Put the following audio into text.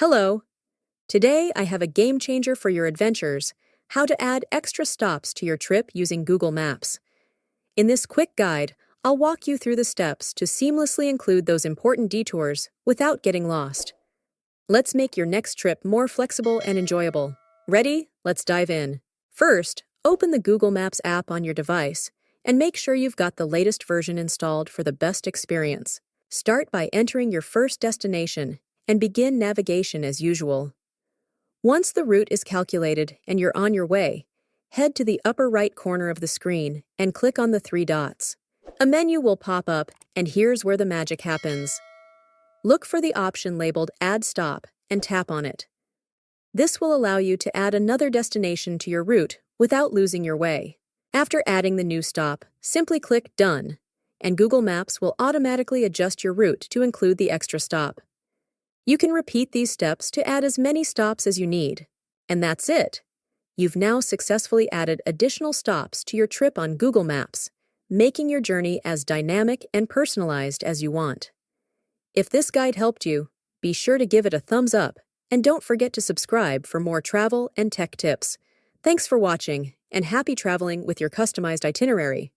Hello! Today I have a game changer for your adventures: how to add extra stops to your trip using Google Maps. In this quick guide, I'll walk you through the steps to seamlessly include those important detours without getting lost. Let's make your next trip more flexible and enjoyable. Ready? Let's dive in. First, open the Google Maps app on your device and make sure you've got the latest version installed for the best experience. Start by entering your first destination and begin navigation as usual. Once the route is calculated and you're on your way, head to the upper right corner of the screen and click on the three dots. A menu will pop up, and here's where the magic happens. Look for the option labeled Add Stop and tap on it. This will allow you to add another destination to your route without losing your way. After adding the new stop, simply click Done, and Google Maps will automatically adjust your route to include the extra stop. You can repeat these steps to add as many stops as you need. And that's it! You've now successfully added additional stops to your trip on Google Maps, making your journey as dynamic and personalized as you want. If this guide helped you, be sure to give it a thumbs up, and don't forget to subscribe for more travel and tech tips. Thanks for watching, and happy traveling with your customized itinerary.